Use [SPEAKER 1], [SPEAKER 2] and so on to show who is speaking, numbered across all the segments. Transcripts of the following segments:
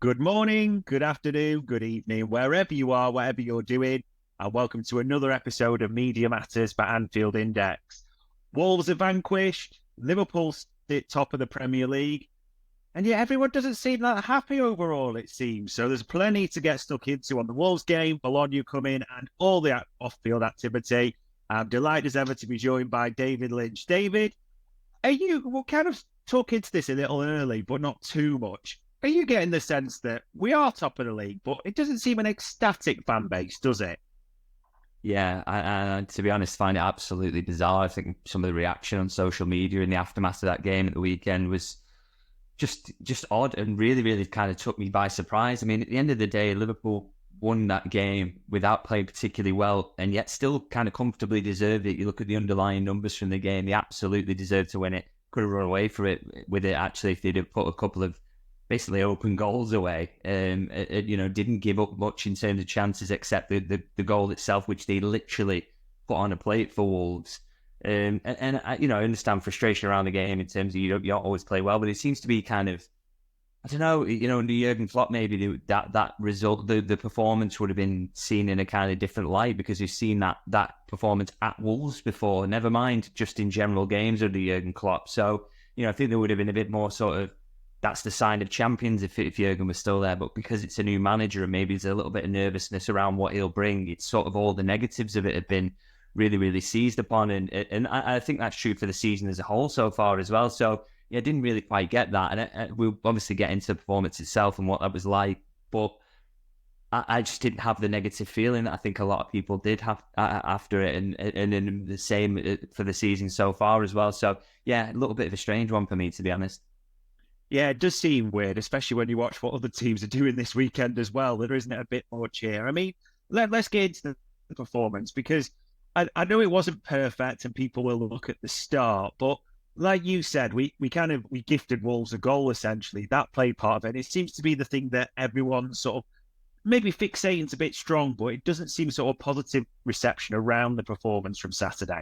[SPEAKER 1] Good morning, good afternoon, good evening, wherever you are, whatever you're doing, and welcome to another episode of Media Matters by Anfield Index. Wolves are vanquished, Liverpool sit top of the Premier League, and yet everyone doesn't seem that happy overall, it seems. So there's plenty to get stuck into on the Wolves game, Bologna coming, and all the off-field activity. I'm delighted as ever to be joined by David Lynch. David, we'll kind of talk into this a little early, but not too much. Are you getting the sense that we are top of the league, but it doesn't seem an ecstatic fan base, does it?
[SPEAKER 2] Yeah, I to be honest, find it absolutely bizarre. I think some of the reaction on social media in the aftermath of that game at the weekend was just odd and really kind of took me by surprise. I mean, at the end of the day, Liverpool won that game without playing particularly well, and yet still kind of comfortably deserved it. You look at the underlying numbers from the game; they absolutely deserved to win it. Could have run away with it actually if they'd have put a couple of basically open goals away. Didn't give up much in terms of chances except the goal itself, which they literally put on a plate for Wolves. I understand frustration around the game in terms of you don't always play well, but it seems to be kind of, I don't know, under Jurgen Klopp, maybe that result, the performance would have been seen in a kind of different light because we've seen that performance at Wolves before, never mind just in general games under Jurgen Klopp. So, I think there would have been a bit more sort of, that's the sign of champions if Jurgen was still there. But because it's a new manager and maybe there's a little bit of nervousness around what he'll bring, it's sort of all the negatives of it have been really seized upon. And I think that's true for the season as a whole so far as well. So, I didn't really quite get that. And we'll obviously get into the performance itself and what that was like. But I just didn't have the negative feeling that I think a lot of people did have after it. And then the same for the season so far as well. So, yeah, a little bit of a strange one for me, to be honest.
[SPEAKER 1] Yeah, it does seem weird, especially when you watch what other teams are doing this weekend as well. There isn't a bit more cheer. I mean, let's get into the performance because I know it wasn't perfect and people will look at the start, but like you said, we gifted Wolves a goal essentially. That played part of it. It seems to be the thing that everyone sort of maybe fixating's a bit strong, but it doesn't seem sort of positive reception around the performance from Saturday.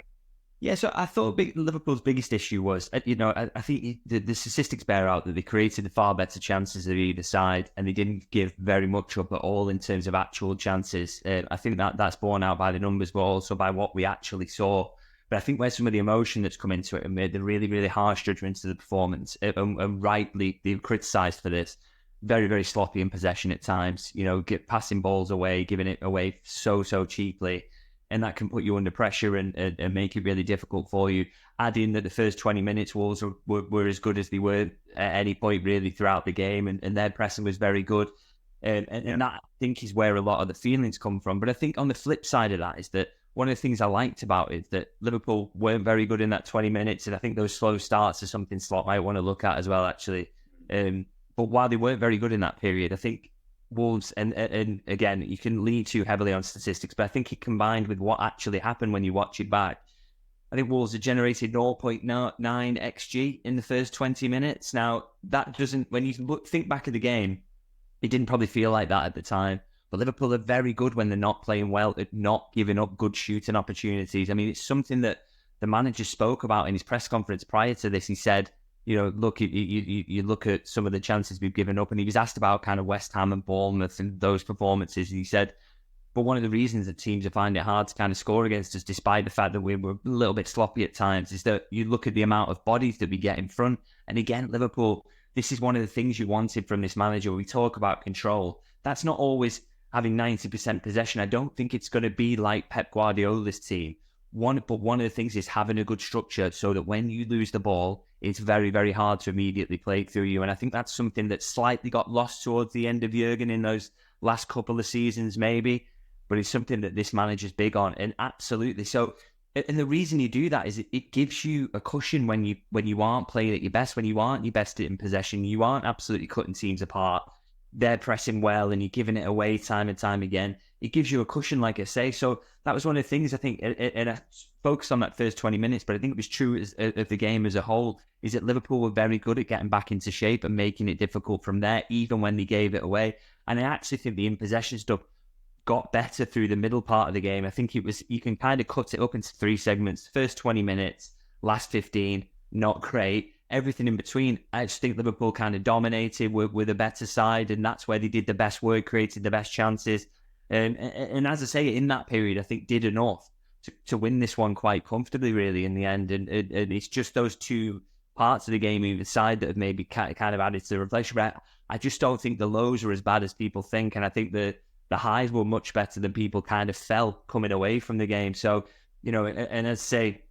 [SPEAKER 2] Yeah, so I thought Liverpool's biggest issue was, I think the statistics bear out that they created far better chances of either side, and they didn't give very much up at all in terms of actual chances. I think that's borne out by the numbers, but also by what we actually saw. But I think where some of the emotion that's come into it and made the really harsh judgments of the performance, and rightly they've criticised for this, very sloppy in possession at times. Passing balls away, giving it away so cheaply. And that can put you under pressure and make it really difficult for you. Add in that the first 20 minutes Wolves were as good as they were at any point really throughout the game, and their pressing was very good. And that, I think, is where a lot of the feelings come from. But I think on the flip side of that is that one of the things I liked about it is that Liverpool weren't very good in that 20 minutes, and I think those slow starts are something Slot might want to look at as well, actually. But while they weren't very good in that period, I think Wolves, and again, you can lean too heavily on statistics, but I think it combined with what actually happened when you watch it back. I think Wolves had generated 0.9 XG in the first 20 minutes. Now, that doesn't, when you think back of the game, it didn't probably feel like that at the time. But Liverpool are very good when they're not playing well at not giving up good shooting opportunities. I mean, it's something that the manager spoke about in his press conference prior to this. He said, look, you look at some of the chances we've given up, and he was asked about kind of West Ham and Bournemouth and those performances. And he said, but one of the reasons that teams are finding it hard to kind of score against us, despite the fact that we were a little bit sloppy at times, is that you look at the amount of bodies that we get in front. And again, Liverpool, this is one of the things you wanted from this manager. We talk about control. That's not always having 90% possession. I don't think it's going to be like Pep Guardiola's team. One of the things is having a good structure so that when you lose the ball, it's very hard to immediately play through you. And I think that's something that slightly got lost towards the end of Jurgen in those last couple of seasons, maybe. But it's something that this manager's big on, and absolutely. So, and the reason you do that is it gives you a cushion when you aren't playing at your best, when you aren't your best in possession, you aren't absolutely cutting teams apart. They're pressing well, and you're giving it away time and time again. It gives you a cushion, like I say. So that was one of the things I think, and I focused on that first 20 minutes, but I think it was true of the game as a whole, is that Liverpool were very good at getting back into shape and making it difficult from there, even when they gave it away. And I actually think the in-possession stuff got better through the middle part of the game. I think you can kind of cut it up into three segments. First 20 minutes, last 15, not great. everything in between. I just think Liverpool kind of dominated with a better side, and that's where they did the best work, created the best chances. And as I say, in that period, I think did enough to win this one quite comfortably, really, in the end. And it's just those two parts of the game either side that have maybe kind of added to the reflection. But I just don't think the lows are as bad as people think, and I think the highs were much better than people kind of felt coming away from the game. So, you know, and as I say,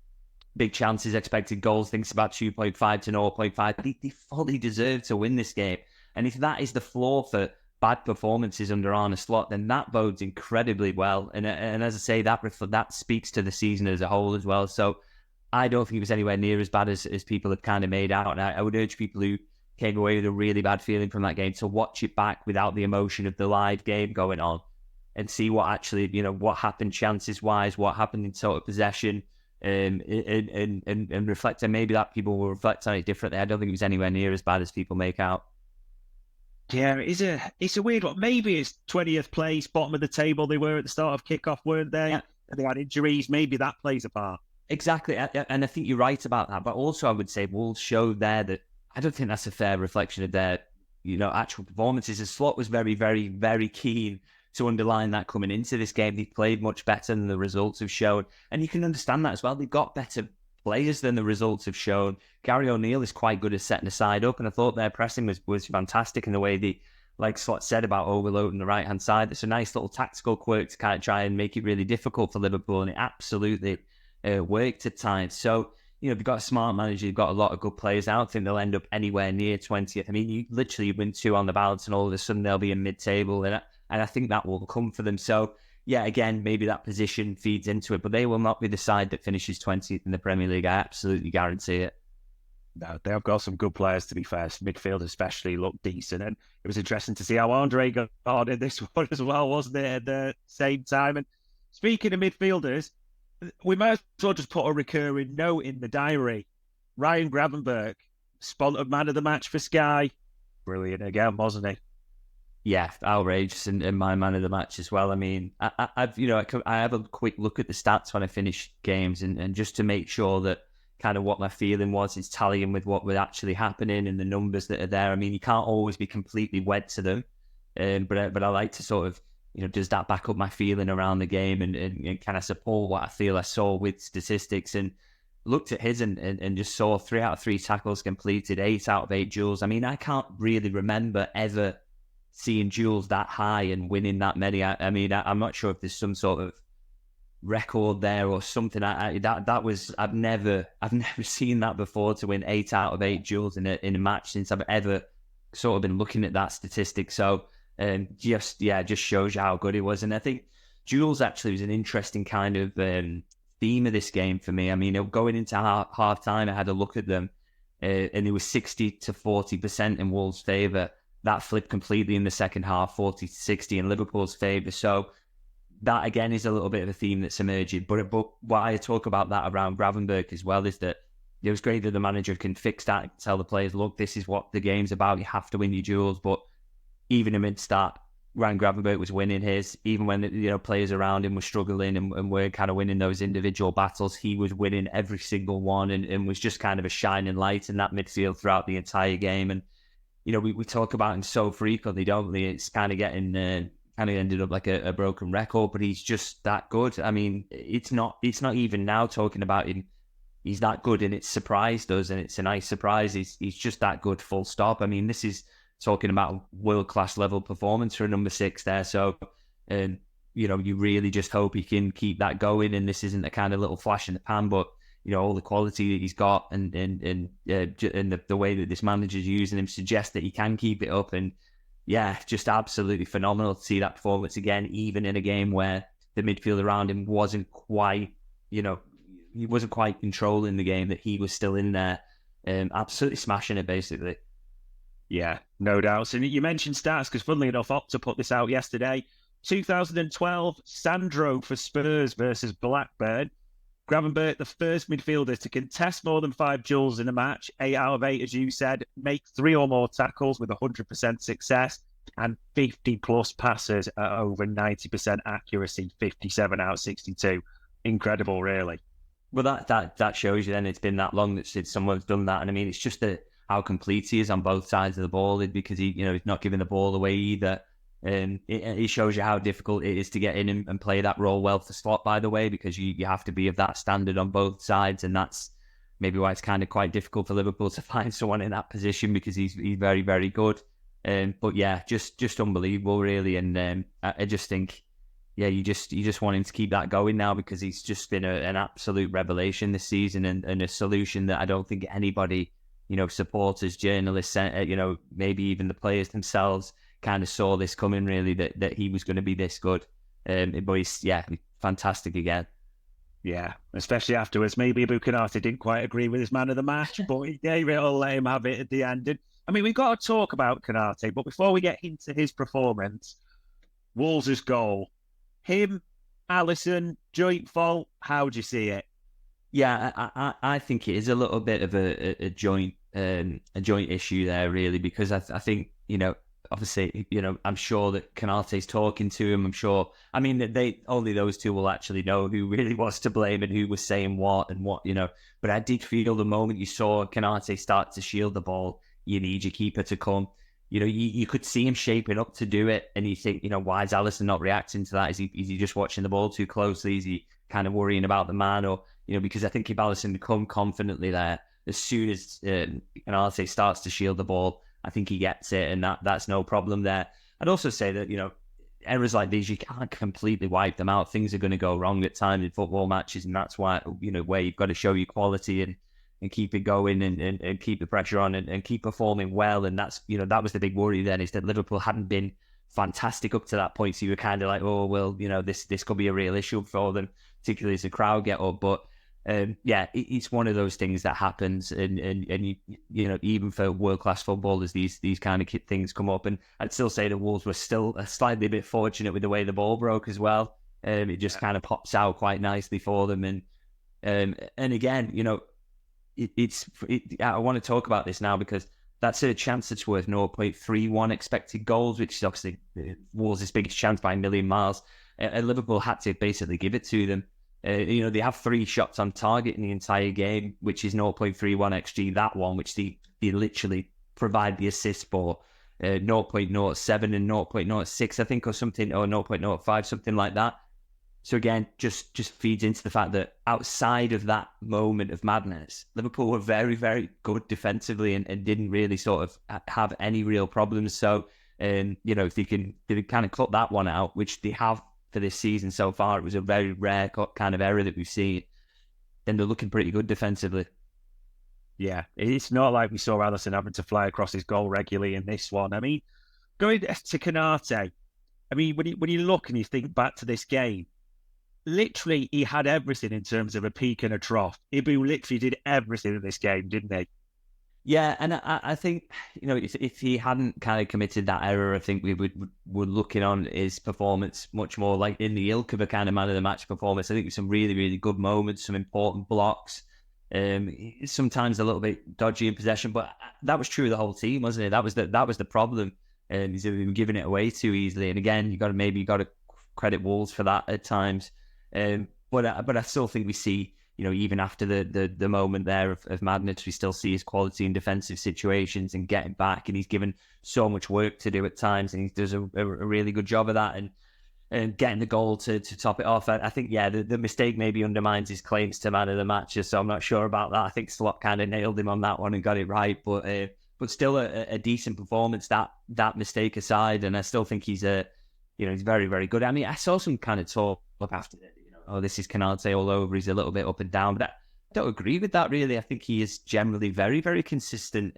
[SPEAKER 2] big chances, expected goals, thinks about 2.5 to 0.5. They fully deserve to win this game. And if that is the floor for bad performances under Arne Slot, then that bodes incredibly well. And as I say, that speaks to the season as a whole as well. So I don't think it was anywhere near as bad as people have kind of made out. And I would urge people who came away with a really bad feeling from that game to watch it back without the emotion of the live game going on and see what actually, you know, what happened chances wise, what happened in total possession, and reflect. And maybe that people will reflect on it differently. I don't think it was anywhere near as bad as people make out.
[SPEAKER 1] Yeah, it's a weird one. Maybe it's 20th place, bottom of the table. They were at the start of kickoff, weren't they?
[SPEAKER 2] Yeah.
[SPEAKER 1] And they had injuries. Maybe that plays a part.
[SPEAKER 2] Exactly. And I think you're right about that. But also I would say Wolves showed there that I don't think that's a fair reflection of their, you know, actual performances. The Slot was very, very, very keen to underline that coming into this game. They played much better than the results have shown. And you can understand that as well. They've got better players than the results have shown. Gary O'Neill is quite good at setting the side up, and I thought their pressing was fantastic in the way they, like Slot said about overloading the right-hand side. It's a nice little tactical quirk to kind of try and make it really difficult for Liverpool, and it absolutely worked at times. So, you know, they've got a smart manager, they've got a lot of good players. I don't think they'll end up anywhere near 20th. I mean, you literally win 2 on the balance and all of a sudden they'll be in mid-table, and I think that will come for them. So, yeah, again, maybe that position feeds into it, but they will not be the side that finishes 20th in the Premier League. I absolutely guarantee it.
[SPEAKER 1] No, they have got some good players, to be fair. Midfield especially looked decent, and it was interesting to see how Andre got on in this one as well, wasn't it, at the same time? And speaking of midfielders, we might as well just put a recurring note in the diary. Ryan Gravenberch, spotted man of the match for Sky. Brilliant again, wasn't he?
[SPEAKER 2] Yeah, outrageous, and my man of the match as well. I mean, I've I have a quick look at the stats when I finish games, and just to make sure that kind of what my feeling was is tallying with what was actually happening and the numbers that are there. I mean, you can't always be completely wed to them, but I like to sort of, you know, does that back up my feeling around the game and kind of support what I feel I saw with statistics, and looked at his and just saw 3 out of 3 tackles completed, 8 out of 8 duels. I mean, I can't really remember ever seeing duels that high and winning that many. I mean, I'm not sure if there's some sort of record there or something. I've never seen that before, to win 8 out of 8 duels in a match since I've ever sort of been looking at that statistic. So just shows you how good it was. And I think duels actually was an interesting kind of theme of this game for me. I mean, going into half time, I had a look at them, and it was 60 to 40% in Wolves' favour. That flipped completely in the second half, 40 to 60 in Liverpool's favour. So that, again, is a little bit of a theme that's emerging. But why I talk about that around Gravenberch as well is that it was great that the manager can fix that and tell the players, look, this is what the game's about. You have to win your duels. But even amidst that, Ryan Gravenberch was winning his. Even when, you know, players around him were struggling and were kind of winning those individual battles, he was winning every single one and was just kind of a shining light in that midfield throughout the entire game. And you know, we talk about him so frequently, don't we? It's kind of getting kind of ended up like a broken record, but he's just that good. I mean, it's not even now talking about him. He's that good, and it's surprised us, and it's a nice surprise. He's just that good, full stop. I mean, this is talking about world-class level performance for a number 6 there. So, you know, you really just hope he can keep that going, and this isn't a kind of little flash in the pan, but you know, all the quality that he's got and the way that this manager's using him suggests that he can keep it up. And yeah, just absolutely phenomenal to see that performance again, even in a game where the midfield around him wasn't quite, you know, he wasn't quite controlling the game, that he was still in there, absolutely smashing it, basically.
[SPEAKER 1] Yeah, no doubt. And you mentioned stats, because funnily enough, Opta put this out yesterday. 2012, Sandro for Spurs versus Blackburn. Gravenberch, the first midfielder to contest more than 5 duels in a match, 8 out of 8, as you said, make 3 or more tackles with 100% success, and 50-plus passes at over 90% accuracy, 57 out of 62. Incredible, really.
[SPEAKER 2] Well, that shows you then it's been that long since someone's done that. And I mean, it's just how complete he is on both sides of the ball because he's not giving the ball away either. And it shows you how difficult it is to get in and play that role well for Slot, by the way, because you have to be of that standard on both sides. And that's maybe why it's kind of quite difficult for Liverpool to find someone in that position because he's very, very good. But yeah, just unbelievable, really. And I just think, yeah, you just want him to keep that going now because he's just been an absolute revelation this season and a solution that I don't think anybody, supporters, journalists, maybe even the players themselves kind of saw this coming, really, that he was going to be this good. But he's, fantastic again.
[SPEAKER 1] Yeah, especially afterwards. Maybe Bukanate didn't quite agree with his man of the match, but he gave it all, let him have it at the end. And, I mean, we've got to talk about Konate, but before we get into his performance, Wolves' goal. Him, Alisson, joint fault. How do you see it?
[SPEAKER 2] Yeah, I think it is a little bit of a joint issue there, really, because I think obviously I'm sure that Konate's talking to him. I'm sure. I mean, only those two will actually know who really was to blame and who was saying what and what. But I did feel the moment you saw Konate start to shield the ball, you need your keeper to come. You could see him shaping up to do it, and you think, why is Alisson not reacting to that? Is he just watching the ball too closely? Is he kind of worrying about the man? Or, because I think if Alisson had come confidently there, as soon as Konate starts to shield the ball, I think he gets it, and that's no problem there. I'd also say that, errors like these, you can't completely wipe them out. Things are going to go wrong at times in football matches, and that's why, where you've got to show your quality and keep it going and keep the pressure on and keep performing well. And that's, that was the big worry then, is that Liverpool hadn't been fantastic up to that point. So you were kind of like, oh, well, this could be a real issue for them, particularly as the crowd get up. But it's one of those things that happens. And even for world-class footballers, these kind of things come up. And I'd still say the Wolves were still slightly a bit fortunate with the way the ball broke as well. It just kind of pops out quite nicely for them. And again, I want to talk about this now because that's a chance that's worth 0.31 expected goals, which is obviously Wolves' biggest chance by a million miles. And Liverpool had to basically give it to them. They have 3 shots on target in the entire game, which is 0.31 XG. That one, which they literally provide the assist for, 0.07 and 0.06, I think, or something, or 0.05, something like that. So again, just feeds into the fact that outside of that moment of madness, Liverpool were very, very good defensively and didn't really sort of have any real problems. So, if they can kind of cut that one out, which they have for this season so far, it was a very rare kind of error that we've seen, then they're looking pretty good defensively.
[SPEAKER 1] Yeah, it's not like we saw Alisson having to fly across his goal regularly in this one. I mean, going to Konate, I mean, when you look and you think back to this game, literally, he had everything in terms of a peak and a trough. Ibu literally did everything in this game, didn't he?
[SPEAKER 2] Yeah, and I think, if he hadn't kind of committed that error, I think we were looking on his performance much more like in the ilk of a kind of man of the match performance. I think with some really, really good moments, some important blocks, sometimes a little bit dodgy in possession, but that was true of the whole team, wasn't it? That was the problem. Is that we were giving it away too easily. And again, you got to credit Wolves for that at times. But I still think we see, even after the moment there of madness, we still see his quality in defensive situations and getting back. And he's given so much work to do at times, and he does a really good job of that. And getting the goal to top it off. I think, the mistake maybe undermines his claims to man of the match, so I'm not sure about that. I think Slot kind of nailed him on that one and got it right. But still a decent performance, that mistake aside. And I still think he's he's very, very good. I mean, I saw some kind of talk after it. This is Konate all over. He's a little bit up and down, but I don't agree with that, really. I think he is generally very, very consistent.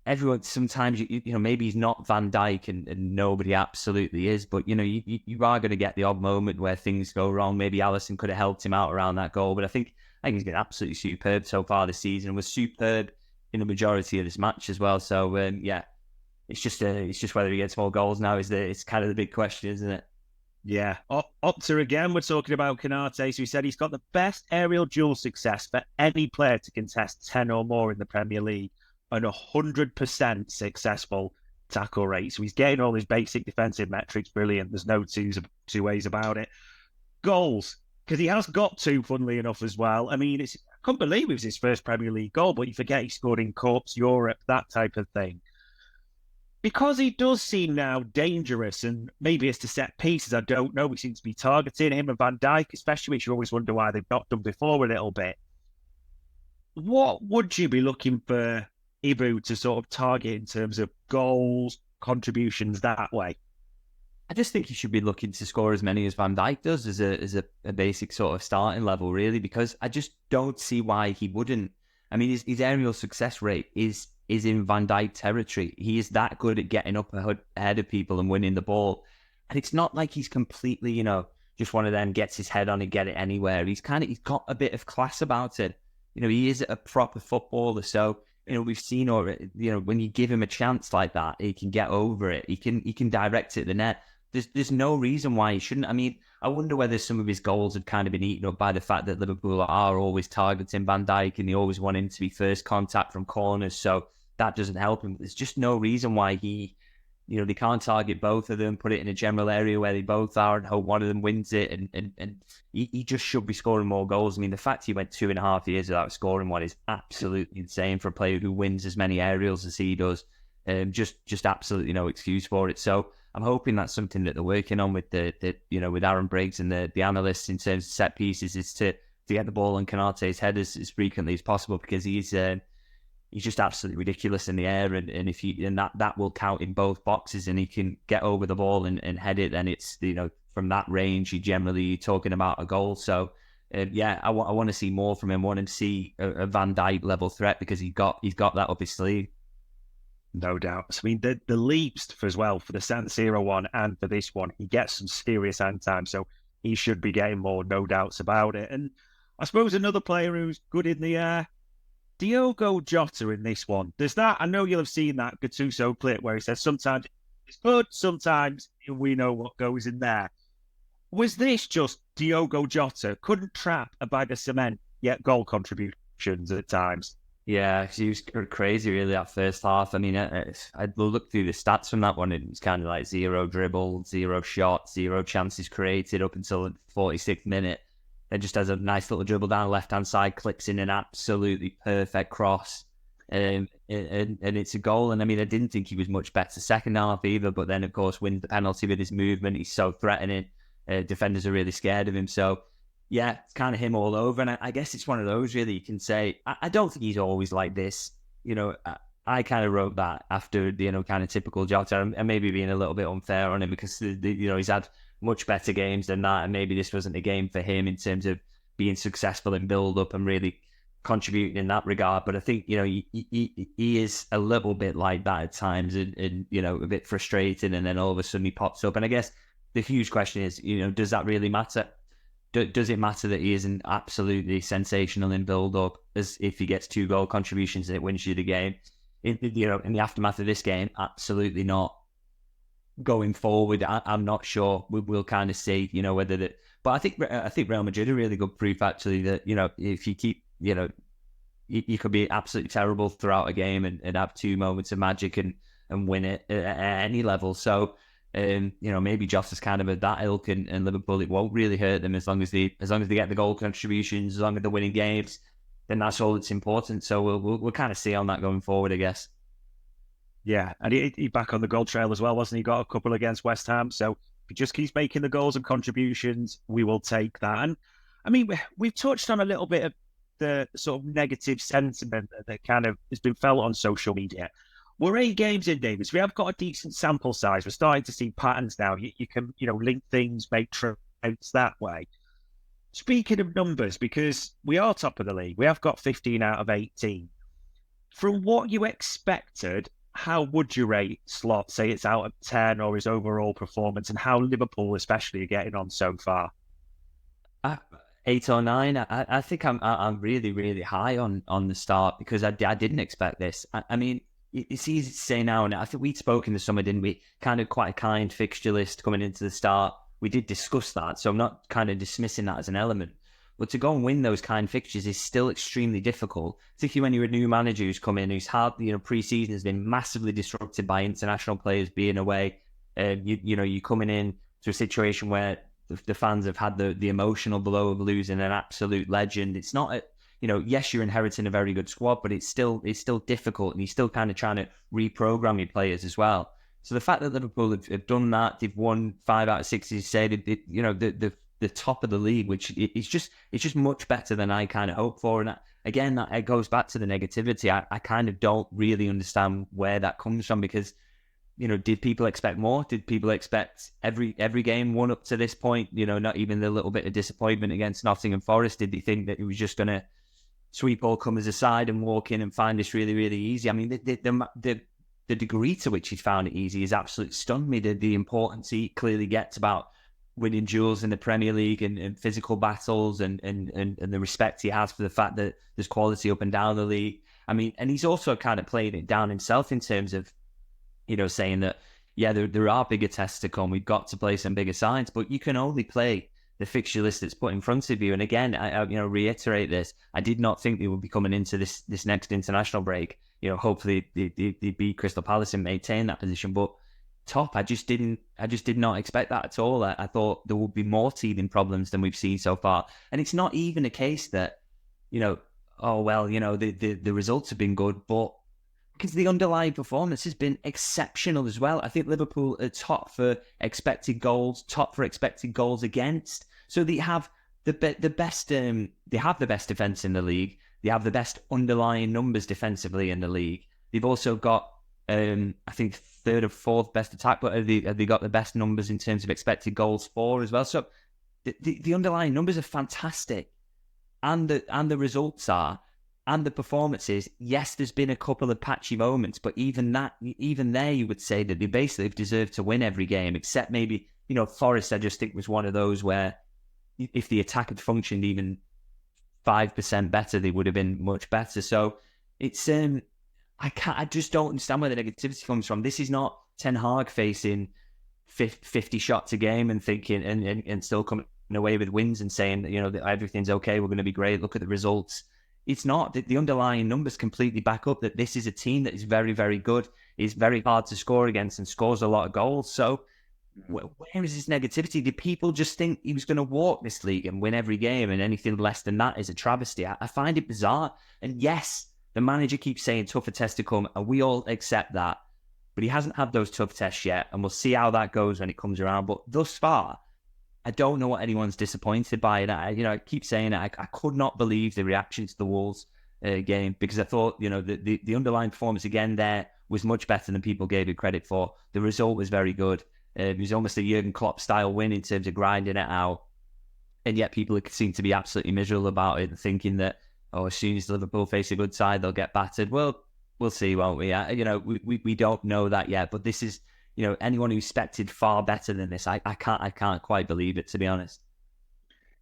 [SPEAKER 2] Everyone sometimes, maybe he's not Van Dijk and nobody absolutely is, but, you are going to get the odd moment where things go wrong. Maybe Alisson could have helped him out around that goal, but I think he's been absolutely superb so far this season, was superb in the majority of this match as well. So, it's just whether he gets more goals now it's kind of the big question, isn't it?
[SPEAKER 1] Yeah. Opta again, we're talking about Konate. So he said he's got the best aerial duel success for any player to contest 10 or more in the Premier League and 100% successful tackle rate. So he's getting all his basic defensive metrics brilliant. There's no two ways about it. Goals. because he has got two, funnily enough, as well. I mean, I couldn't believe it was his first Premier League goal, but you forget he scored in Cups, Europe, that type of thing. Because he does seem now dangerous, and maybe it's to set pieces, I don't know. We seem to be targeting him and Van Dijk, especially, which you always wonder why they've not done before a little bit. What would you be looking for Ibu to sort of target in terms of goals, contributions that way?
[SPEAKER 2] I just think he should be looking to score as many as Van Dijk does as a basic sort of starting level, really, because I just don't see why he wouldn't. I mean, his aerial success rate is in Van Dijk territory. He is that good at getting up ahead of people and winning the ball. And it's not like he's completely, just one of them gets his head on and get it anywhere. He's got a bit of class about it. He is a proper footballer. So, we've seen already, when you give him a chance like that, he can get over it. He can direct it at the net. There's no reason why he shouldn't. I mean, I wonder whether some of his goals have kind of been eaten up by the fact that Liverpool are always targeting Van Dijk and they always want him to be first contact from corners. So that doesn't help him. There's just no reason why they can't target both of them, put it in a general area where they both are and hope one of them wins it. And he just should be scoring more goals. I mean, the fact he went 2.5 years without scoring one is absolutely insane for a player who wins as many aerials as he does. Just absolutely no excuse for it. So I'm hoping that's something that they're working on with with Aaron Briggs and the analysts in terms of set pieces, is to get the ball on Konaté's head as frequently as possible, because he's just absolutely ridiculous in the air, and that will count in both boxes, and he can get over the ball and head it, then it's from that range you're generally talking about a goal. So I want to see more from him. I want him to see a Van Dijk level threat, because he's got that up his sleeve.
[SPEAKER 1] No doubt. I mean, the leaps as well for the San Siro one and for this one, he gets some serious hand time, so he should be getting more, no doubts about it. And I suppose another player who's good in the air, Diogo Jota in this one. There's that, I know you'll have seen that Gattuso clip where he says sometimes it's good, sometimes we know what goes in there. Was this just Diogo Jota couldn't trap a bag of cement, yet goal contributions at times?
[SPEAKER 2] Yeah, he was crazy really that first half. I mean, I looked through the stats from that one, and it was kind of like 0 dribble, 0 shot, 0 chances created up until the 46th minute. Then just has a nice little dribble down the left-hand side, clicks in an absolutely perfect cross, and it's a goal. And I mean, I didn't think he was much better second half either, but then, of course, wins the penalty with his movement. He's so threatening. Defenders are really scared of him. So, yeah, it's kind of him all over. And I guess it's one of those, really, you can say, I don't think he's always like this. I kind of wrote that after the, kind of typical Jota, and maybe being a little bit unfair on him, because, he's had much better games than that. And maybe this wasn't a game for him in terms of being successful in build-up and really contributing in that regard. But I think, he is a little bit like that at times, and a bit frustrating. And then all of a sudden he pops up. And I guess the huge question is, does that really matter? Does it matter that he isn't absolutely sensational in build-up, as if he gets 2 goal contributions and it wins you the game? In the aftermath of this game, absolutely not. Going forward, I'm not sure. We'll kind of see, whether that. But I think Real Madrid are really good proof, actually, that if you keep, you could be absolutely terrible throughout a game and have 2 moments of magic and win it at any level. So. Maybe Jota's kind of at that ilk, and Liverpool, it won't really hurt them as long as they get the goal contributions, as long as they're winning games, then that's all that's important. So we'll kind of see on that going forward, I guess.
[SPEAKER 1] Yeah, and he back on the goal trail as well, wasn't he? Got a couple against West Ham, so if he just keeps making the goals and contributions, we will take that. And I mean, we've touched on a little bit of the sort of negative sentiment that kind of has been felt on social media. We're 8 games in, Davis. We have got a decent sample size. We're starting to see patterns now. You can, link things, make trades that way. Speaking of numbers, because we are top of the league, we have got 15 out of 18. From what you expected, how would you rate Slot? Say it's out of 10, or his overall performance, and how Liverpool especially are getting on so far?
[SPEAKER 2] 8 or 9. I think I'm really, really high on the start, because I didn't expect this. I mean, it's easy to say now, and I think we'd spoken this summer, didn't we? Kind of quite a kind fixture list coming into the start. We did discuss that, so I'm not kind of dismissing that as an element. But to go and win those kind fixtures is still extremely difficult, particularly when you're a new manager who's come in, who's had, pre-season has been massively disrupted by international players being away. You're coming in to a situation where the fans have had the emotional blow of losing an absolute legend. It's not a, yes, you're inheriting a very good squad, but it's still difficult, and you're still kind of trying to reprogram your players as well. So the fact that Liverpool have done that, they've won 5 out of 6, as you say, the top of the league, which it's just much better than I kind of hoped for. And again, it goes back to the negativity. I kind of don't really understand where that comes from, because, did people expect more? Did people expect every game won up to this point? Not even the little bit of disappointment against Nottingham Forest. Did they think that it was just going to sweep all comers aside and walk in and find this really, really easy? I mean, the degree to which he's found it easy is absolutely stunned me. The importance he clearly gets about winning duels in the Premier League and physical battles and the respect he has for the fact that there's quality up and down the league. I mean, and he's also kind of played it down himself in terms of, saying that, yeah, there are bigger tests to come. We've got to play some bigger sides, but you can only play the fixture list that's put in front of you. And again, I reiterate this. I did not think they would be coming into this next international break. Hopefully they beat Crystal Palace and maintain that position. But top, I did not expect that at all. I thought there would be more teething problems than we've seen so far. And it's not even a case that, the results have been good, but because the underlying performance has been exceptional as well. I think Liverpool are top for expected goals, top for expected goals against. So they have the best. They have the best defense in the league. They have the best underlying numbers defensively in the league. They've also got, I think, third or fourth best attack, but have they got the best numbers in terms of expected goals for as well? So the underlying numbers are fantastic, and the results are. And the performances, yes, there's been a couple of patchy moments, but even there, you would say that they basically have deserved to win every game, except maybe, Forest, I just think, was one of those where if the attack had functioned even 5% better, they would have been much better. So it's, I just don't understand where the negativity comes from. This is not Ten Hag facing 50 shots a game and thinking, and still coming away with wins and saying, that everything's okay, we're going to be great, look at the results. It's not. The underlying numbers completely back up that this is a team that is very, very good, is very hard to score against, and scores a lot of goals. So where is this negativity? Did people just think he was going to walk this league and win every game, and anything less than that is a travesty? I find it bizarre. And yes, the manager keeps saying tougher tests to come, and we all accept that. But he hasn't had those tough tests yet, and we'll see how that goes when it comes around. But thus far, I don't know what anyone's disappointed by. And I keep saying it. I could not believe the reaction to the Wolves game, because I thought, the underlying performance again there was much better than people gave it credit for. The result was very good. It was almost a Jurgen Klopp style win in terms of grinding it out. And yet people seem to be absolutely miserable about it, thinking that, as soon as Liverpool face a good side, they'll get battered. Well, we'll see, won't we? We don't know that yet. But this is, anyone who expected far better than this, I can't quite believe it, to be honest.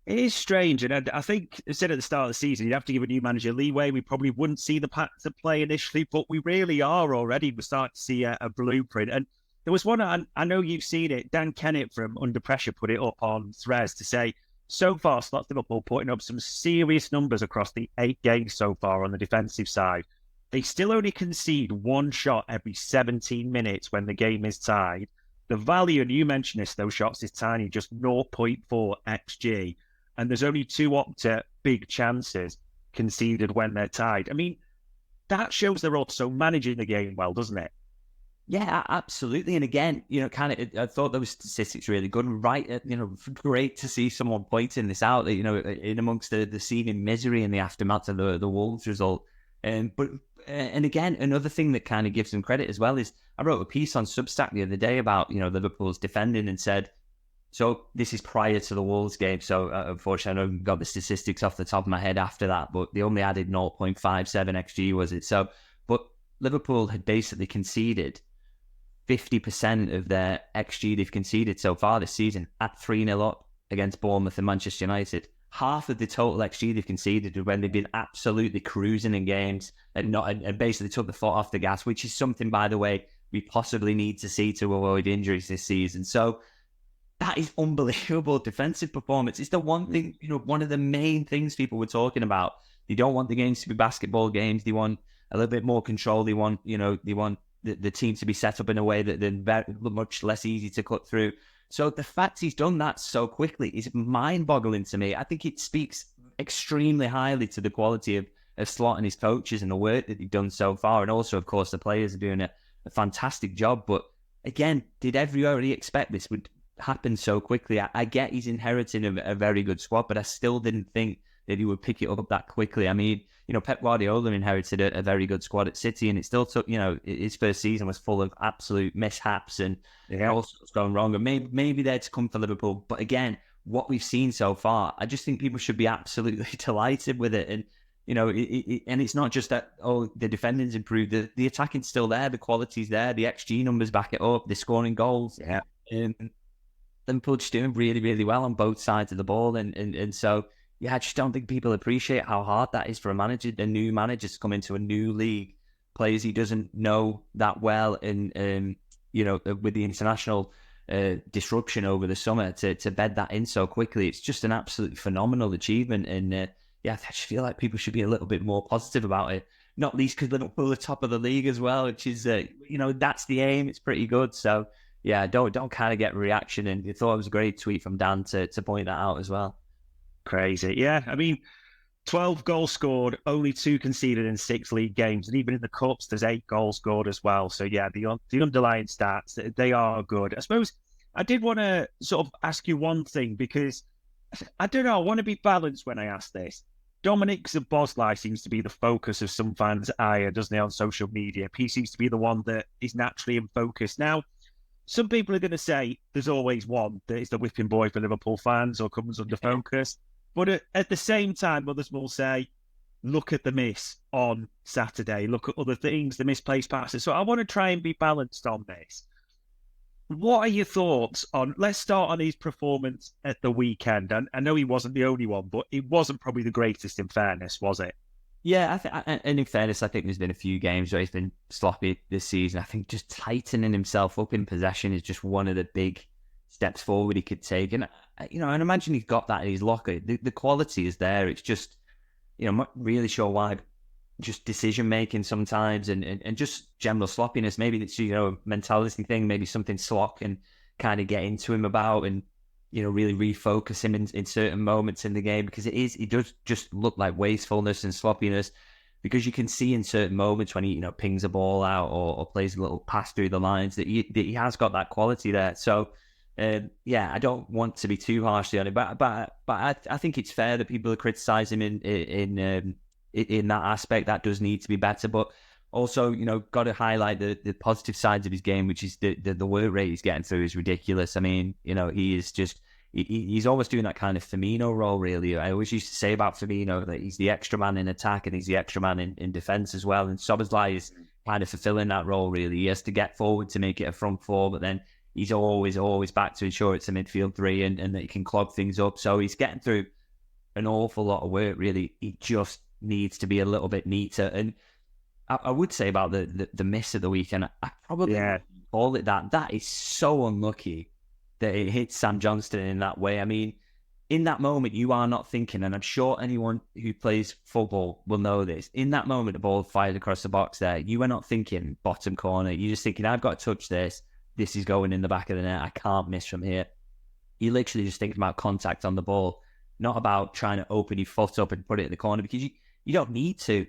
[SPEAKER 1] It is strange, and I think I said at the start of the season, you'd have to give a new manager leeway. We probably wouldn't see the pattern to play initially, but we really are already. We're starting to see a blueprint. And there was one, I know you've seen it, Dan Kennett from Under Pressure put it up on Threads to say, so far, Slots Liverpool putting up some serious numbers across the 8 games so far on the defensive side. They still only concede 1 shot every 17 minutes when the game is tied. The value, and you mentioned this, those shots is tiny, just 0.4 XG. And there's only 2 up to big chances conceded when they're tied. I mean, that shows they're also managing the game well, doesn't it?
[SPEAKER 2] Yeah, absolutely. And again, I thought those statistics really good. Right, great to see someone pointing this out, in amongst the seeming misery in the aftermath of the Wolves result. But again, another thing that kind of gives them credit as well is I wrote a piece on Substack the other day about, Liverpool's defending, and said, so this is prior to the Wolves game. So unfortunately, I don't got the statistics off the top of my head after that, but they only added 0.57 XG, was it? So, but Liverpool had basically conceded 50% of their XG they've conceded so far this season at 3-0 up against Bournemouth and Manchester United. Half of the total XG they've conceded when they've been absolutely cruising in games and basically took the foot off the gas, which is something, by the way, we possibly need to see to avoid injuries this season. So that is unbelievable defensive performance. It's the one thing, one of the main things people were talking about. They don't want the games to be basketball games. They want a little bit more control. They want the the team to be set up in a way that they're very, much less easy to cut through. So the fact he's done that so quickly is mind-boggling to me. I think it speaks extremely highly to the quality of Slot and his coaches and the work that they've done so far. And also, of course, the players are doing a fantastic job. But again, did everybody expect this would happen so quickly? I get he's inheriting a very good squad, but I still didn't think that he would pick it up that quickly. I mean, Pep Guardiola inherited a very good squad at City, and it still took, his first season was full of absolute mishaps and all sorts going wrong. And maybe they're to come for Liverpool. But again, what we've seen so far, I just think people should be absolutely delighted with it. And, and it's not just that, the defending's improved. The attacking's still there. The quality's there. The XG numbers back it up. They're scoring goals.
[SPEAKER 1] Yeah.
[SPEAKER 2] Liverpool just doing really, really well on both sides of the ball. And so, yeah, I just don't think people appreciate how hard that is for a new manager to come into a new league, players he doesn't know that well, and with the international disruption over the summer to bed that in so quickly. It's just an absolutely phenomenal achievement, and I just feel like people should be a little bit more positive about it. Not least because Liverpool are top of the league as well, which is that's the aim. It's pretty good. So yeah, don't kind of get reaction, and I thought it was a great tweet from Dan to point that out as well.
[SPEAKER 1] Crazy. Yeah, I mean, 12 goals scored, only 2 conceded in 6 league games. And even in the Cups, there's 8 goals scored as well. So, yeah, the underlying stats, they are good. I suppose I did want to sort of ask you one thing, because, I don't know, I want to be balanced when I ask this. Dominic Szoboszlai seems to be the focus of some fans' ire, doesn't he, on social media? He seems to be the one that is naturally in focus. Now, some people are going to say there's always one that is the whipping boy for Liverpool fans or comes under focus. But at the same time, others will say, look at the miss on Saturday, look at other things, the misplaced passes. So I want to try and be balanced on this. What are your thoughts on, let's start on his performance at the weekend. And I know he wasn't the only one, but it wasn't probably the greatest in fairness, was it?
[SPEAKER 2] Yeah, and in fairness, I think there's been a few games where he's been sloppy this season. I think just tightening himself up in possession is just one of the big steps forward he could take. And, and imagine he's got that in his locker. The quality is there. It's just, I'm not really sure why. Just decision-making sometimes and just general sloppiness. Maybe it's, a mentality thing. Maybe something Slot can kind of get into him about and, really refocus him in certain moments in the game, because it does just look like wastefulness and sloppiness, because you can see in certain moments when he, pings a ball out or plays a little pass through the lines that he has got that quality there. So, I don't want to be too harshly on it, but I think it's fair that people are criticising him in that aspect. That does need to be better, but also, got to highlight the positive sides of his game, which is the work rate he's getting through is ridiculous. I mean, he is just he's almost doing that kind of Firmino role, really. I always used to say about Firmino that he's the extra man in attack and he's the extra man in defence as well. And Szoboszlai is kind of fulfilling that role, really. He has to get forward to make it a front four, but then he's always back to ensure it's a midfield 3 and that he can clog things up. So he's getting through an awful lot of work, really. He just needs to be a little bit neater. And I would say about the miss of the weekend, I probably call it that. That is so unlucky that it hits Sam Johnston in that way. I mean, in that moment, you are not thinking, and I'm sure anyone who plays football will know this, in that moment, the ball fired across the box there, you are not thinking bottom corner. You're just thinking, I've got to touch this. This is going in the back of the net. I can't miss from here. You're literally just thinking about contact on the ball, not about trying to open your foot up and put it in the corner, because you don't need to.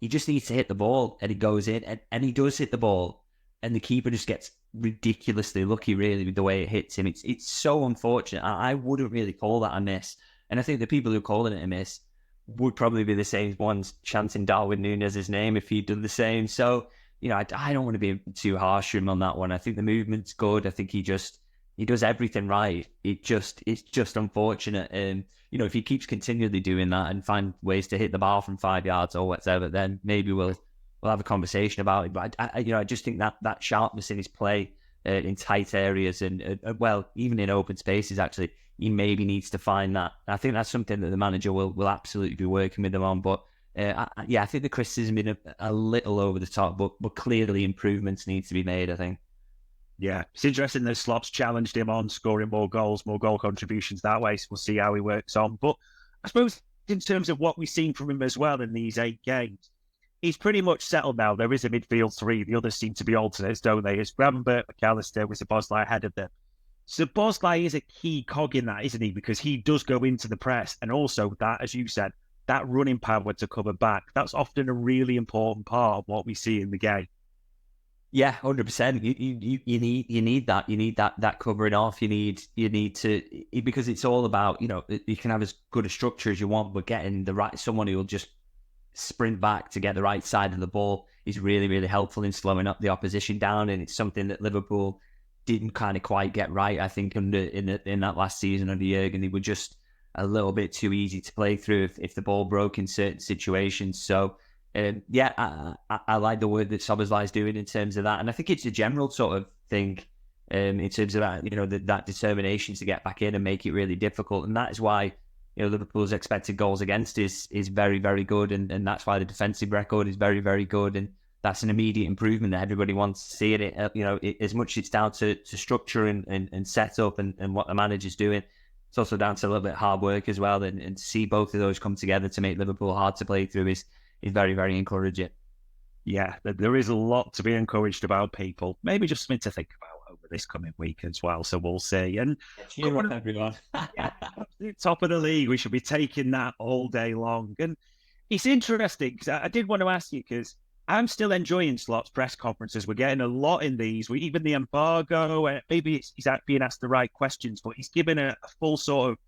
[SPEAKER 2] He just needs to hit the ball, and he goes in, and he does hit the ball, and the keeper just gets ridiculously lucky, really, with the way it hits him. It's so unfortunate. I wouldn't really call that a miss, and I think the people who are calling it a miss would probably be the same ones chanting Darwin Nunez' name if he'd done the same. So, I don't want to be too harsh on him on that one. I think the movement's good. I think he does everything right. It's just unfortunate. And, if he keeps continually doing that and find ways to hit the bar from 5 yards or whatever, then maybe we'll have a conversation about it. But I just think that sharpness in his play in tight areas and even in open spaces, actually, he maybe needs to find that. I think that's something that the manager will absolutely be working with him on. But I think the criticism has been a little over the top, but clearly improvements need to be made, I think.
[SPEAKER 1] Yeah, it's interesting that Slops challenged him on scoring more goals, more goal contributions that way. So we'll see how he works on. But I suppose in terms of what we've seen from him as well in these 8 games, he's pretty much settled now. There is a midfield three. The others seem to be alternates, don't they? It's Rambert, McAllister with Szoboszlai ahead of them. Szoboszlai is a key cog in that, isn't he? Because he does go into the press. And also that, as you said, that running power to cover back. That's often a really important part of what we see in the game.
[SPEAKER 2] Yeah, 100%. You need that. You need that covering off. You need to, because it's all about, you can have as good a structure as you want, but getting the right someone who will just sprint back to get the right side of the ball is really, really helpful in slowing up the opposition down. And it's something that Liverpool didn't kind of quite get right, I think, in that last season under Jurgen. They were just a little bit too easy to play through if the ball broke in certain situations. So I like the work that Szoboszlai is doing in terms of that, and I think it's a general sort of thing in terms of that, that determination to get back in and make it really difficult, and that is why Liverpool's expected goals against is very, very good, and that's why the defensive record is very, very good, and that's an immediate improvement that everybody wants to see in it. As much as it's down to structure and setup and what the manager's doing, it's also down to a little bit of hard work as well, and to see both of those come together to make Liverpool hard to play through is very, very encouraging.
[SPEAKER 1] Yeah, there is a lot to be encouraged about, people. Maybe just something to think about over this coming week as well. So we'll see. And
[SPEAKER 2] cheer up, everyone.
[SPEAKER 1] Top of the league, we should be taking that all day long. And it's interesting because I did want to ask you, because I'm still enjoying Slot's press conferences. We're getting a lot in these. Even the embargo, maybe he's being asked the right questions, but he's given a full sort of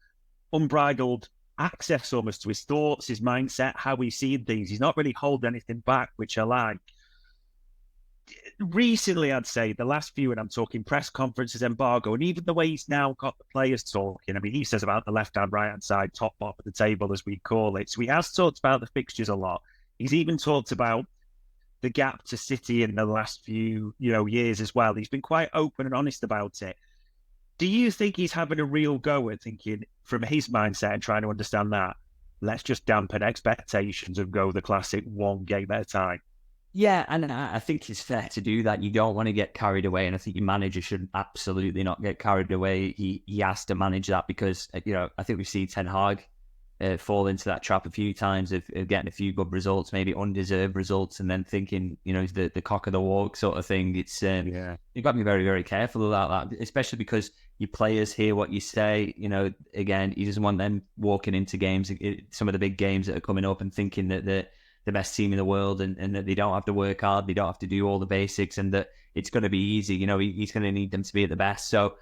[SPEAKER 1] unbridled access almost to his thoughts, his mindset, how he's seeing things. He's not really holding anything back, which I like. Recently, I'd say the last few, and I'm talking press conferences, embargo, and even the way he's now got the players talking. I mean, he says about the left-hand, right-hand side, top of the table, as we call it. So he has talked about the fixtures a lot. He's even talked about the gap to City in the last few, years as well. He's been quite open and honest about it. Do you think he's having a real go at thinking from his mindset and trying to understand that, let's just dampen expectations and go the classic one game at a time?
[SPEAKER 2] Yeah, and I think it's fair to do that. You don't want to get carried away, and I think your manager should absolutely not get carried away. He has to manage that because, I think we've seen Ten Hag fall into that trap a few times of getting a few good results, maybe undeserved results, and then thinking, he's the cock of the walk sort of thing. It's you've got to be very, very careful about that, especially because your players hear what you say. Again, he doesn't want them walking into games, some of the big games that are coming up, and thinking that they're the best team in the world and that they don't have to work hard, they don't have to do all the basics, and that it's going to be easy. He's going to need them to be at the best. So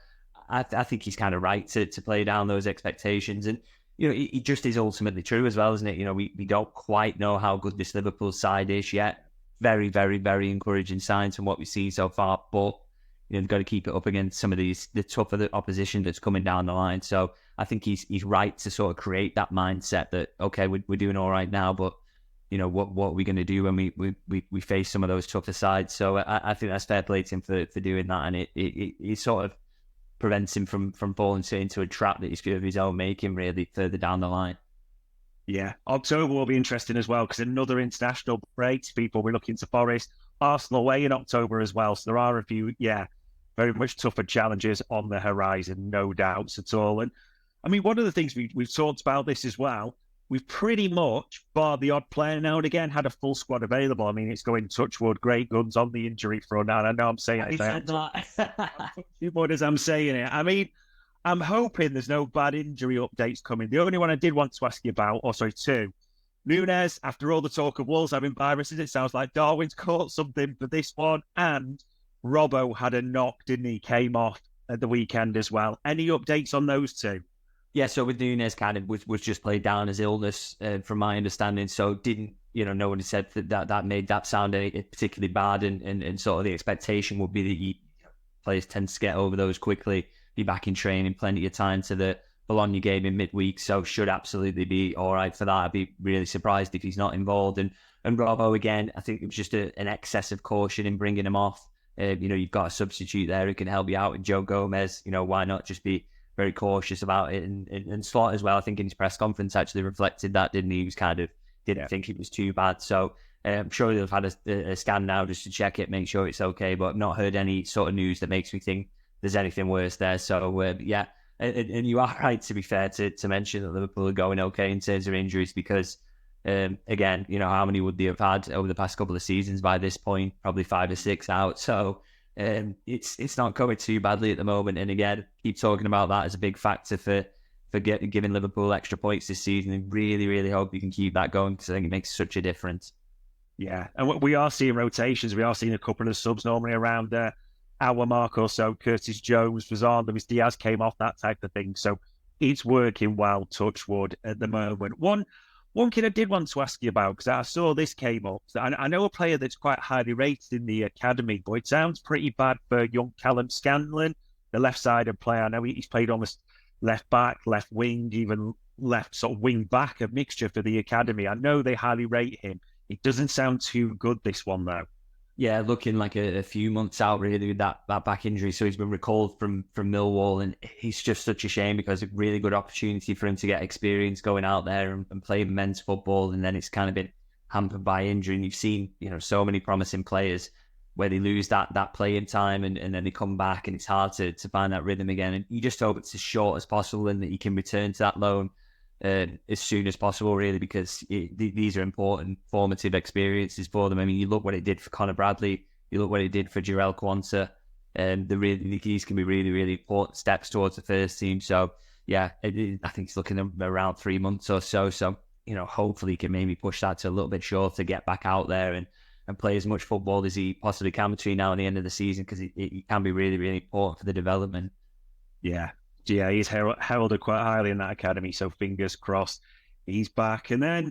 [SPEAKER 2] I think he's kind of right to play down those expectations. And it just is ultimately true as well, isn't it? We don't quite know how good this Liverpool side is yet. Very, very, very encouraging signs from what we see so far, but they've got to keep it up against some of the tougher opposition that's coming down the line. So I think he's right to sort of create that mindset that, okay, we're doing all right now, but what are we going to do when we face some of those tougher sides? So I think that's fair play to him for doing that, and it sort of prevents him from falling into a trap that he's of his own making, really, further down the line.
[SPEAKER 1] Yeah, October will be interesting as well, because another international break. People, we're looking to Forest, Arsenal away in October as well. So there are a few, very much tougher challenges on the horizon, no doubts at all. And I mean, one of the things we've talked about this as well, we've pretty much, bar the odd player now and again, had a full squad available. I mean, it's going touchwood, great guns on the injury front. And I know I'm saying it. What as I'm saying it. I mean, I'm hoping there's no bad injury updates coming. The only one I did want to ask you about, two. Nunez, after all the talk of Wolves having viruses, it sounds like Darwin's caught something for this one. And Robbo had a knock, didn't he? Came off at the weekend as well. Any updates on those two?
[SPEAKER 2] Yeah, so with Nunez, kind of was just played down as illness, from my understanding. So didn't, no one said that made that sound any particularly bad, and sort of the expectation would be that players tend to get over those quickly, be back in training, plenty of time to the Bologna game in midweek, so should absolutely be all right for that. I'd be really surprised if he's not involved. And Robbo, again, I think it was just an excess of caution in bringing him off. You've got a substitute there who can help you out with Joe Gomez. Why not just be very cautious about it? And Slot as well, I think in his press conference actually reflected that, didn't he? He was kind of didn't think it was too bad. So I'm sure they've had a scan now just to check it, make sure it's okay, but I've not heard any sort of news that makes me think there's anything worse there. So and you are right, to be fair, to mention that Liverpool are going okay in terms of injuries, because Again, how many would they have had over the past couple of seasons by this point? Probably 5 or 6 out. So it's not going too badly at the moment. And again, keep talking about that as a big factor for giving Liverpool extra points this season. And really, really hope you can keep that going, because I think it makes such a difference.
[SPEAKER 1] Yeah, and we are seeing rotations. We are seeing a couple of subs normally around hour mark or so. Curtis Jones was on. Luis Diaz came off, that type of thing. So it's working well, touch wood, at the moment. One kid I did want to ask you about, because I saw this came up. I know a player that's quite highly rated in the academy, but it sounds pretty bad for young Callum Scanlon, the left-sided player. I know he's played almost left back, left wing, even left sort of wing back, a mixture for the academy. I know they highly rate him. It doesn't sound too good, this one, though.
[SPEAKER 2] Yeah, looking like a few months out, really, with that back injury. So he's been recalled from Millwall, and he's just such a shame, because a really good opportunity for him to get experience going out there and play men's football, and then it's kind of been hampered by injury. And you've seen, so many promising players where they lose that playing time, and then they come back, and it's hard to find that rhythm again. And you just hope it's as short as possible, and that he can return to that loan as soon as possible, really, because these are important formative experiences for them. I mean, you look what it did for Conor Bradley, you look what it did for Jarell Quansah, and these can be really, really important steps towards the first team. So yeah, I think it's looking around 3 months or so. So hopefully he can maybe push that to a little bit shorter to get back out there and play as much football as he possibly can between now and the end of the season, because it can be really, really important for the development.
[SPEAKER 1] Yeah, he's heralded quite highly in that academy, so fingers crossed he's back. And then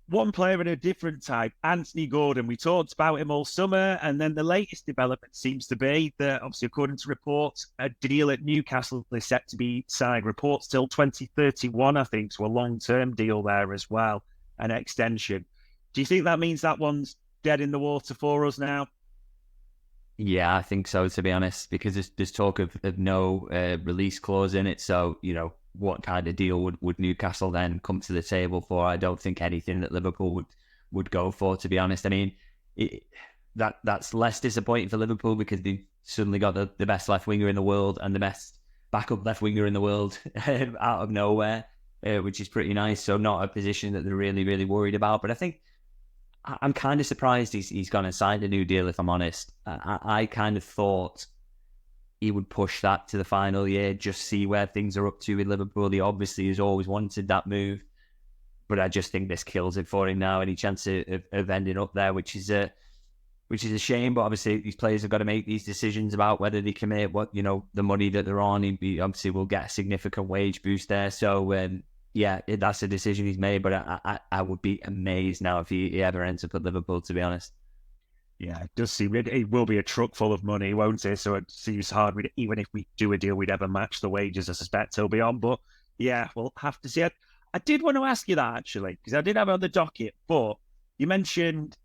[SPEAKER 1] one player in a different type, Anthony Gordon. We talked about him all summer, and then the latest development seems to be that, obviously, according to reports, a deal at Newcastle is set to be signed. Reports till 2031, I think, so a long-term deal there as well, an extension. Do you think that means that one's dead in the water for us now?
[SPEAKER 2] Yeah, I think so, to be honest, because there's talk of no release clause in it. So, what kind of deal would Newcastle then come to the table for? I don't think anything that Liverpool would go for, to be honest. I mean, that's less disappointing for Liverpool, because they've suddenly got the best left winger in the world and the best backup left winger in the world out of nowhere, which is pretty nice. So not a position that they're really, really worried about. But I think I'm kind of surprised he's gone and signed a new deal, if I'm honest. I kind of thought he would push that to the final year, just see where things are up to with Liverpool. He obviously has always wanted that move, but I just think this kills it for him now. Any chance of ending up there, which is a shame. But obviously, these players have got to make these decisions about whether they commit the money that they're on. He obviously will get a significant wage boost there. So yeah, that's a decision he's made. But I would be amazed now if he ever ends up at Liverpool, to be honest.
[SPEAKER 1] Yeah, it does seem it will be a truck full of money, won't it? So it seems hard. Even if we do a deal, we'd ever match the wages, I suspect he'll be on. But yeah, we'll have to see. I did want to ask you that, actually, because I did have it on the docket. But you mentioned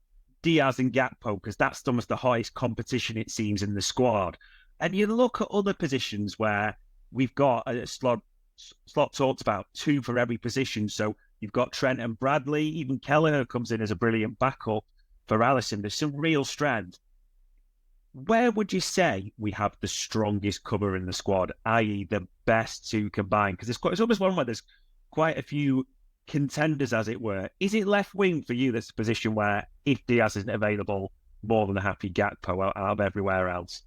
[SPEAKER 1] Diaz and Gakpo, because that's almost the highest competition, it seems, in the squad. And you look at other positions where we've got a slot talked about, 2 for every position. So you've got Trent and Bradley. Even Kelleher comes in as a brilliant backup for Alisson. There's some real strength. Where would you say we have the strongest cover in the squad, i.e. the best to combine? Because it's almost one where there's quite a few contenders, as it were. Is it left wing for you that's a position where, if Diaz isn't available, more than a happy Gakpo out of everywhere else?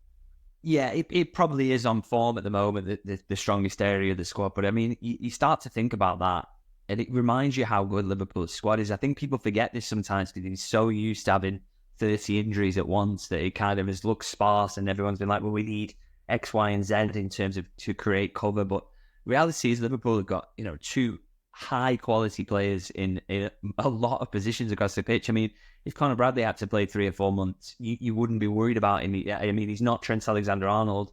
[SPEAKER 2] Yeah, it probably is on form at the moment, the strongest area of the squad. But I mean, you start to think about that, and it reminds you how good Liverpool's squad is. I think people forget this sometimes, because he's so used to having 30 injuries at once that it kind of has looked sparse, and everyone's been like, well, we need X, Y, and Z in terms of to create cover. But reality is Liverpool have got 2 high quality players in a lot of positions across the pitch. I mean, if Conor Bradley had to play 3 or 4 months, you wouldn't be worried about him. I mean, he's not Trent Alexander-Arnold.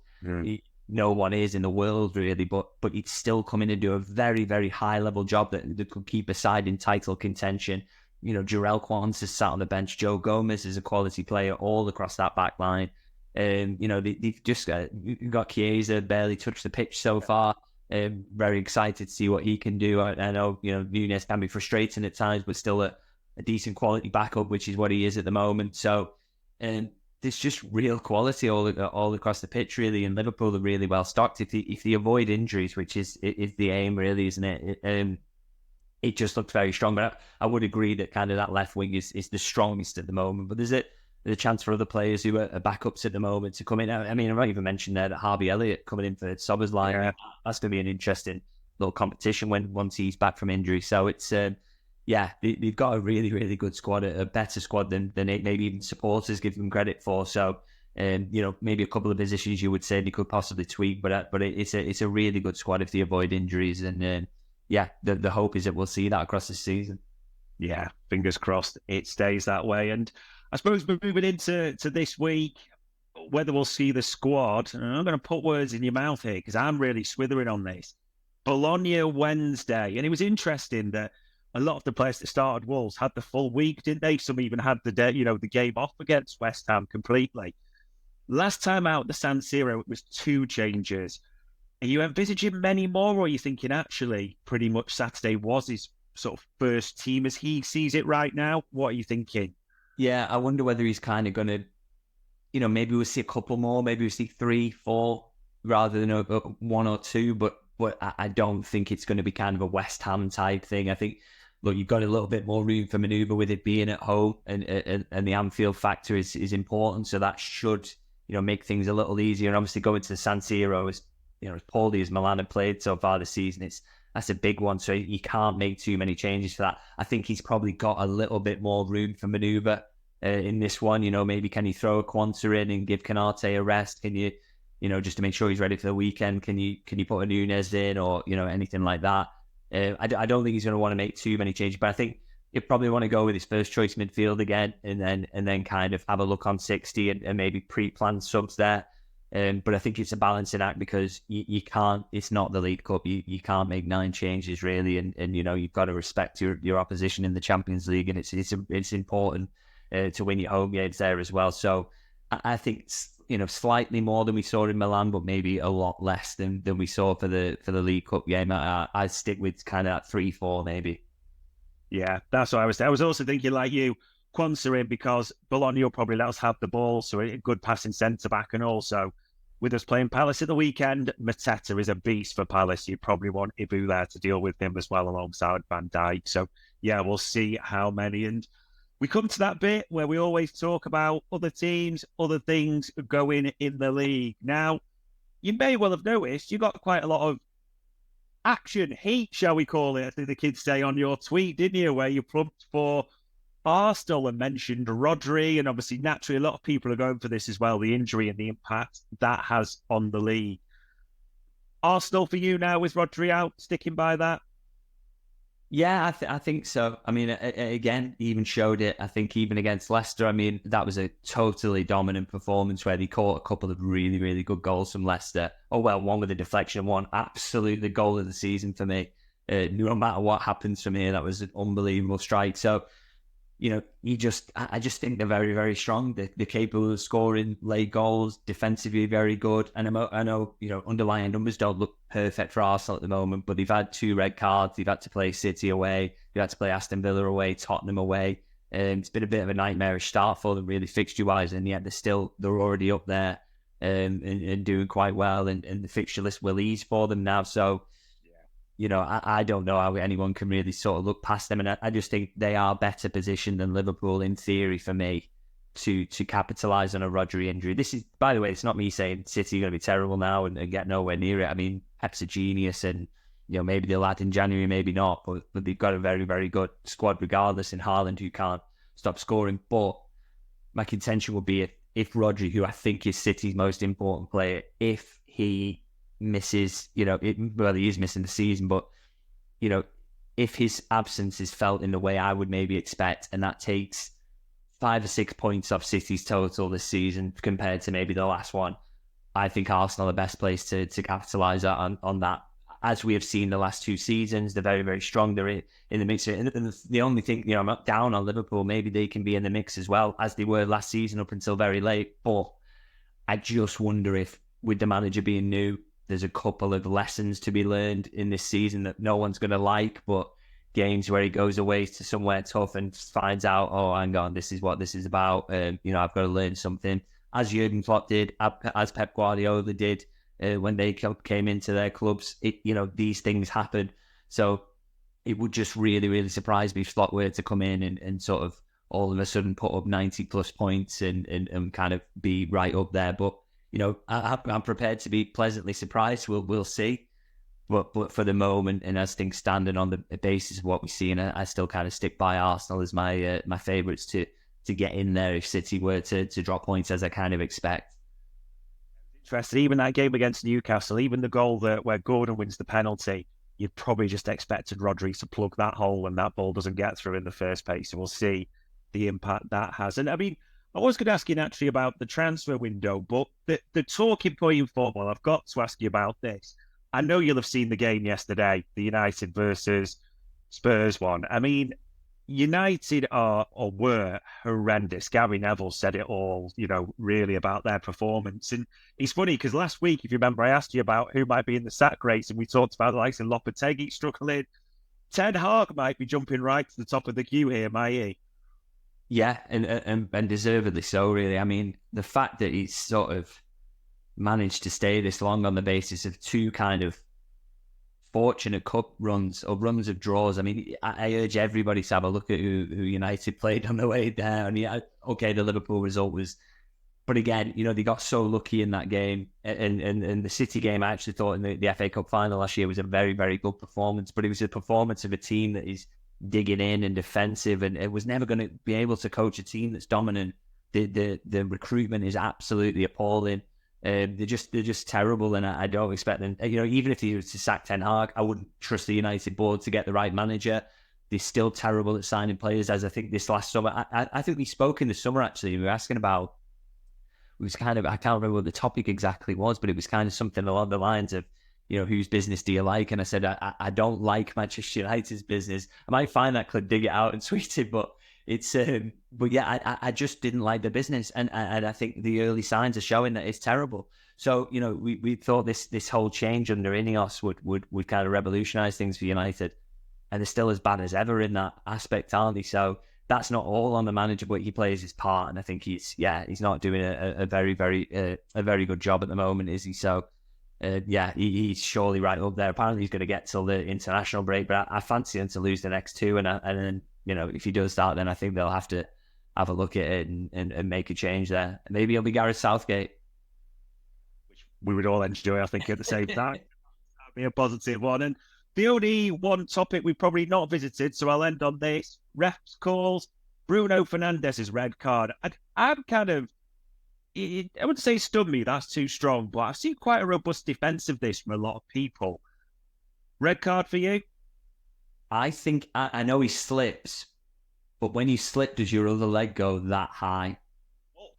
[SPEAKER 2] No one is in the world, really, but he'd still come in and do a very, very high level job that could keep a side in title contention. Jarell Quansah is sat on the bench. Joe Gomez is a quality player all across that back line. They've just got Chiesa, barely touched the pitch so far. Very excited to see what he can do. I know, Nunez can be frustrating at times, but still a decent quality backup, which is what he is at the moment. So there's just real quality all across the pitch, really, and Liverpool are really well stocked. If they avoid injuries, which is the aim, really, isn't it? it just looked very strong. But I would agree that kind of that left wing is the strongest at the moment. But there's a chance for other players who are backups at the moment to come in. I mean, I might even mention there that Harvey Elliott coming in for Sober's line. Yeah. That's going to be an interesting little competition once he's back from injury. So it's they've got a really, really good squad, a better squad than maybe even supporters give them credit for. So maybe a couple of positions you would say they could possibly tweak, but it's a really good squad if they avoid injuries. And the hope is that we'll see that across the season.
[SPEAKER 1] Yeah, fingers crossed it stays that way. And I suppose we're moving into this week, whether we'll see the squad. And I'm going to put words in your mouth here because I'm really swithering on this. Bologna Wednesday, and it was interesting that a lot of the players that started Wolves had the full week, didn't they? Some even had the game off against West Ham completely. Last time out the San Siro, it was 2 changes. Are you envisaging many more, or are you thinking actually pretty much Saturday was his sort of first team as he sees it right now? What are you thinking?
[SPEAKER 2] Yeah, I wonder whether he's kind of going to, maybe we'll see a couple more, maybe we'll see 3, 4 rather than 1 or 2, but I don't think it's going to be kind of a West Ham type thing. I think, look, you've got a little bit more room for manoeuvre with it being at home, and the Anfield factor is important, so that should make things a little easier. And obviously going to the San Siro, as poorly as Milan have played so far this season, that's a big one, so you can't make too many changes for that. I think he's probably got a little bit more room for manoeuvre in this one. Maybe can you throw a Quanta in and give Canate a rest? Can you, just to make sure he's ready for the weekend, can you put a Nunez in, or anything like that? I don't think he's going to want to make too many changes, but I think he'll probably want to go with his first choice midfield again, and then kind of have a look on 60 and maybe pre-plan subs there. But I think it's a balancing act because you can't. It's not the League Cup. You can't make 9 changes really, and you've got to respect your opposition in the Champions League, and it's important to win your home games there as well. So I think it's slightly more than we saw in Milan, but maybe a lot less than we saw for the League Cup game. I'd stick with kind of that 3-4 maybe.
[SPEAKER 1] Yeah, that's what I was. I was also thinking like you, Quanta in, because Bologna will probably let us have the ball, so a good passing centre back, and also with us playing Palace at the weekend, Mateta is a beast for Palace. You probably want Ibu there to deal with him as well alongside Van Dijk. So yeah, we'll see how many. And we come to that bit where we always talk about other teams, other things going in the league. Now, you may well have noticed you got quite a lot of action, heat, shall we call it, I think the kids say on your tweet, didn't you, where you plumped for Arsenal and mentioned Rodri, and obviously naturally a lot of people are going for this as well, the injury and the impact that has on the league. Arsenal for you now with Rodri out, sticking by that?
[SPEAKER 2] Yeah, I think so. I mean, again, he even showed it, I think, even against Leicester. I mean, that was a totally dominant performance where they caught a couple of really, really good goals from Leicester. Oh, well, one with a deflection, one absolutely goal of the season for me. No matter what happens from here, that was an unbelievable strike. So, I just think they're very, very strong. They're capable of scoring late goals, defensively very good. And I know, underlying numbers don't look perfect for Arsenal at the moment, but they've had 2 red cards. They've had to play City away. They've had to play Aston Villa away, Tottenham away. It's been a bit of a nightmarish start for them, really, fixture-wise, and yet they're already up there and doing quite well. And the fixture list will ease for them now. So, I don't know how anyone can really sort of look past them. And I just think they are better positioned than Liverpool, in theory, for me, to capitalise on a Rodri injury. This is, by the way, it's not me saying City are going to be terrible now and get nowhere near it. I mean, Pep's a genius, and maybe they'll add in January, maybe not. But they've got a very, very good squad regardless, in Haaland, who can't stop scoring. But my contention would be if Rodri, who I think is City's most important player, if he misses, he is missing the season, but if his absence is felt in the way I would maybe expect, and that takes 5 or 6 points off City's total this season compared to maybe the last one, I think Arsenal are the best place to capitalise on that. As we have seen the last 2 seasons, they're very, very strong. They're in the mix. And the only thing, I'm not down on Liverpool. Maybe they can be in the mix as well, as they were last season up until very late. But I just wonder if, with the manager being new, there's a couple of lessons to be learned in this season that no one's going to like, but games where he goes away to somewhere tough and finds out, oh, hang on, this is what this is about. I've got to learn something. As Jurgen Klopp did, as Pep Guardiola did when they came into their clubs, these things happen. So it would just really, really surprise me if Slot were to come in and sort of all of a sudden put up 90 plus points and kind of be right up there. But, I'm prepared to be pleasantly surprised. We'll see. But for the moment, and as things stand and on the basis of what we see, and I still kind of stick by Arsenal as my favourites to get in there if City were to drop points, as I kind of expect.
[SPEAKER 1] Interesting. Even that game against Newcastle, even the goal where Gordon wins the penalty, you'd probably just expected Rodri to plug that hole and that ball doesn't get through in the first place. So we'll see the impact that has. And I mean, I was going to ask you naturally about the transfer window, but the talking point in football, I've got to ask you about this. I know you'll have seen the game yesterday, the United versus Spurs one. I mean, United were horrendous. Gary Neville said it all, really about their performance. And it's funny because last week, if you remember, I asked you about who might be in the sack race, and we talked about the likes of Lopetegui struggling. Ten Hag might be jumping right to the top of the queue here, might he?
[SPEAKER 2] Yeah, and deservedly so, really. I mean, the fact that he's sort of managed to stay this long on the basis of two kind of fortunate cup runs or runs of draws. I mean, I urge everybody to have a look at who United played on the way down. Yeah, okay, the Liverpool result was, but again, they got so lucky in that game. And the City game, I actually thought in the FA Cup final last year was a very, very good performance, but it was a performance of a team that is digging in and defensive, and it was never going to be able to coach a team that's dominant. The recruitment is absolutely appalling. They're just terrible, and I don't expect them. Even if they were to sack Ten Hag, I wouldn't trust the United board to get the right manager. They're still terrible at signing players. As I think this last summer, I think we spoke in the summer actually. We were asking about. It was kind of, I can't remember what the topic exactly was, but it was kind of something along the lines of, whose business do you like? And I said I don't like Manchester United's business. I might find that clip, dig it out, and tweet it, but. But yeah, I just didn't like the business, and I think the early signs are showing that it's terrible. So we thought this whole change under Ineos would kind of revolutionise things for United, and they're still as bad as ever in that aspect, aren't they? So that's not all on the manager, but he plays his part, and I think he's not doing a very very good job at the moment, is he? So he's surely right up there. Apparently he's going to get till the international break, but I fancy him to lose the next two, and then. If he does that, then I think they'll have to have a look at it and make a change there. Maybe it'll be Gareth Southgate.
[SPEAKER 1] Which we would all enjoy, I think, at the same time. That'd be a positive one. And the only one topic we've probably not visited, so I'll end on this. Refs calls Bruno Fernandes's red card. I'm kind of, I wouldn't say stunned me, that's too strong, but I've seen quite a robust defence of this from a lot of people. Red card for you?
[SPEAKER 2] I think, I know he slips, but when you slip, does your other leg go that high?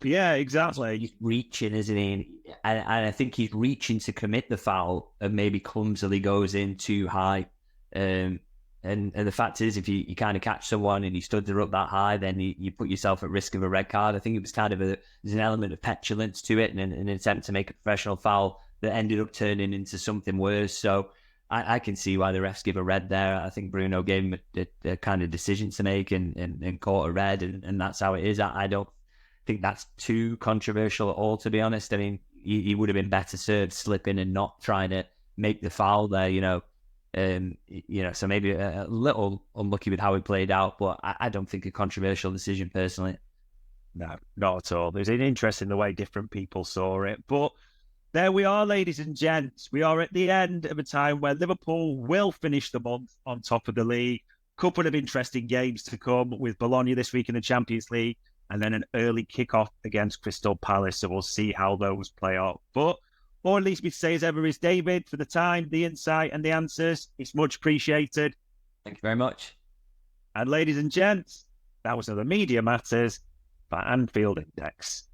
[SPEAKER 1] Yeah, exactly.
[SPEAKER 2] He's reaching, isn't he? And I think he's reaching to commit the foul and maybe clumsily goes in too high. And the fact is, if you kind of catch someone and you stood there up that high, then you put yourself at risk of a red card. I think it was kind of there's an element of petulance to it and an attempt to make a professional foul that ended up turning into something worse. So I can see why the refs give a red there. I think Bruno gave him a kind of decision to make and caught a red, and that's how it is. I don't think that's too controversial at all, to be honest. I mean, he would have been better served slipping and not trying to make the foul there, so maybe a little unlucky with how it played out, but I don't think a controversial decision personally.
[SPEAKER 1] No, not at all. There's an interest in the way different people saw it, but there we are, ladies and gents. We are at the end of a time where Liverpool will finish the month on top of the league. Couple of interesting games to come with Bologna this week in the Champions League, and then an early kickoff against Crystal Palace. So we'll see how those play out. But all at least we say as ever is David for the time, the insight, and the answers. It's much appreciated.
[SPEAKER 2] Thank you very much.
[SPEAKER 1] And ladies and gents, that was another Media Matters by Anfield Index.